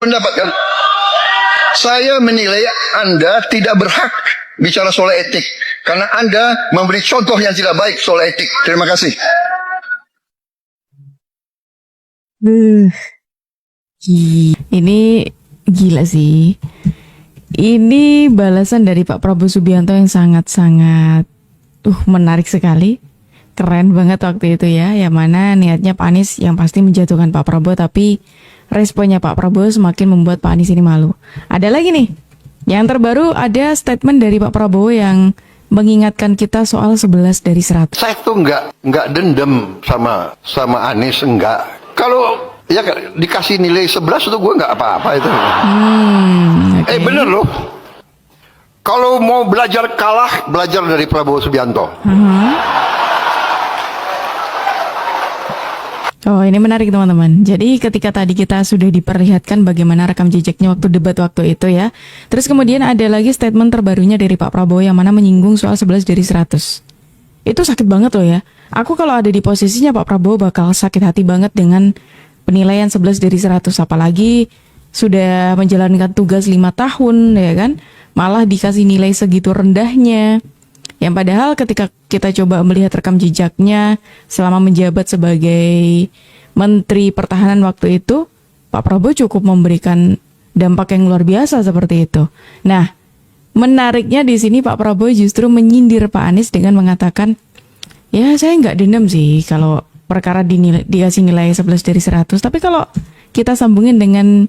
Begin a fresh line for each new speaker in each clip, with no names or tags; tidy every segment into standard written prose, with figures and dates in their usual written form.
pendapat kan? Saya menilai Anda tidak berhak bicara soal etik karena Anda memberi contoh yang tidak baik soal etik. Terima kasih.
Ini gila sih. Ini balasan dari Pak Prabowo Subianto yang sangat-sangat menarik sekali. Keren banget waktu itu ya. Yang mana niatnya Pak Anies yang pasti menjatuhkan Pak Prabowo, tapi responnya Pak Prabowo semakin membuat Pak Anies ini malu. Ada lagi nih. Yang terbaru ada statement dari Pak Prabowo yang mengingatkan kita soal 11 dari 100.
Saya tuh nggak dendam sama Anies, enggak. Kalau ya dikasih nilai 11 itu gue nggak apa-apa itu.
Okay.
Bener loh. Kalau mau belajar kalah, belajar dari Prabowo Subianto.
Oh, ini menarik teman-teman. Jadi ketika tadi kita sudah diperlihatkan bagaimana rekam jejaknya waktu debat waktu itu ya. Terus kemudian ada lagi statement terbarunya dari Pak Prabowo yang mana menyinggung soal 11 dari 100. Itu sakit banget loh ya. Aku kalau ada di posisinya Pak Prabowo bakal sakit hati banget dengan penilaian 11 dari 100. Apalagi sudah menjalankan tugas 5 tahun ya kan. Malah dikasih nilai segitu rendahnya. Yang padahal ketika kita coba melihat rekam jejaknya selama menjabat sebagai Menteri Pertahanan waktu itu, Pak Prabowo cukup memberikan dampak yang luar biasa seperti itu. Nah, menariknya di sini Pak Prabowo justru menyindir Pak Anies dengan mengatakan, ya saya nggak dendam sih kalau perkara dikasih nilai 11 dari 100. Tapi kalau kita sambungin dengan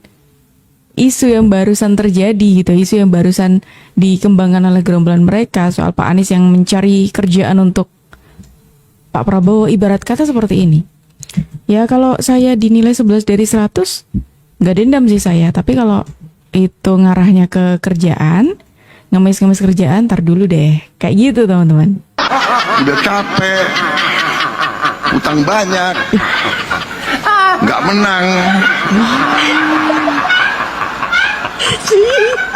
isu yang barusan terjadi gitu, isu yang barusan dikembangkan oleh gerombolan mereka soal Pak Anies yang mencari kerjaan untuk Pak Prabowo, ibarat kata seperti ini. Ya kalau saya dinilai 11 dari 100, nggak dendam sih saya. Tapi kalau itu ngarahnya ke kerjaan, ngemis-ngemis kerjaan, ntar dulu deh. Kayak gitu teman-teman.
Udah capek, utang banyak, nggak menang.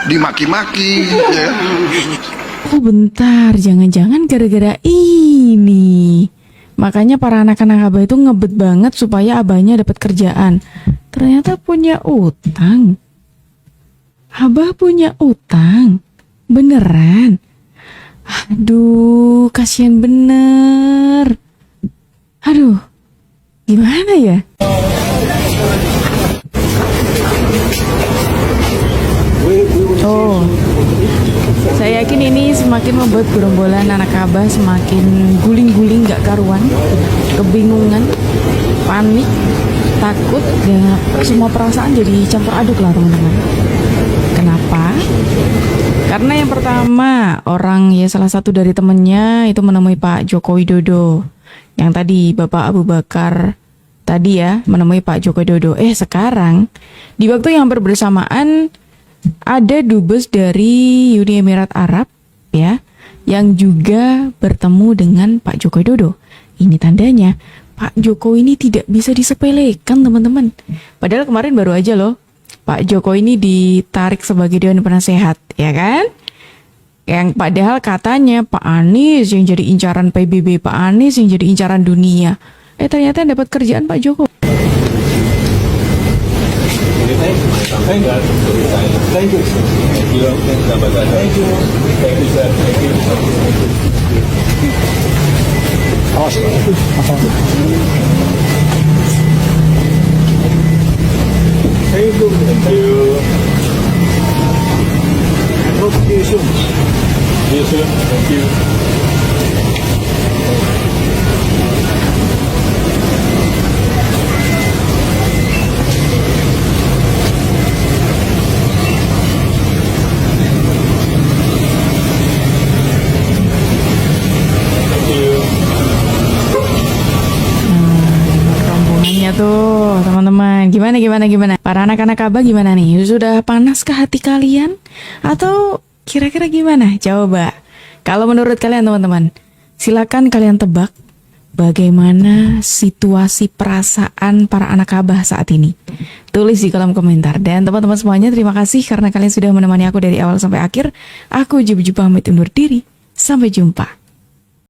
Dimaki-maki ya.
Oh bentar, jangan-jangan gara-gara ini makanya para anak-anak abah itu ngebet banget supaya abahnya dapat kerjaan. Ternyata punya utang. Abah punya utang. Beneran. Aduh, kasihan bener. Aduh, gimana ya? Oh, saya yakin ini semakin membuat gerombolan anak abah semakin guling-guling gak karuan, kebingungan, panik, takut, dan semua perasaan jadi campur aduk lah teman-teman. Kenapa? Karena yang pertama, salah satu dari temennya itu menemui Pak Joko Widodo. Yang tadi Bapak Abu Bakar tadi ya menemui Pak Joko Widodo. Sekarang di waktu yang hampir bersamaan ada dubes dari Uni Emirat Arab ya yang juga bertemu dengan Pak Joko Widodo. Ini tandanya Pak Jokowi ini tidak bisa disepelekan teman-teman. Padahal kemarin baru aja loh Pak Jokowi ini ditarik sebagai Dewan Penasehat ya kan? Yang padahal katanya Pak Anies yang jadi incaran PBB, Pak Anies yang jadi incaran dunia. Ternyata yang dapat kerjaan Pak Jokowi.
Thank you. Thank you. Thank you. Thank you. Thank you, sir. Thank you. Awas. Thank you. Thank you. Hope to see you soon. See you soon. Thank you.
Tuh teman-teman, gimana para anak-anak abah gimana nih, sudah panaskah hati kalian atau kira-kira gimana? Coba kalau menurut kalian teman-teman, silakan kalian tebak bagaimana situasi perasaan para anak abah saat ini. Tulis di kolom komentar. Dan teman-teman semuanya, terima kasih karena kalian sudah menemani aku dari awal sampai akhir. Aku Jubu pamit undur diri, sampai jumpa.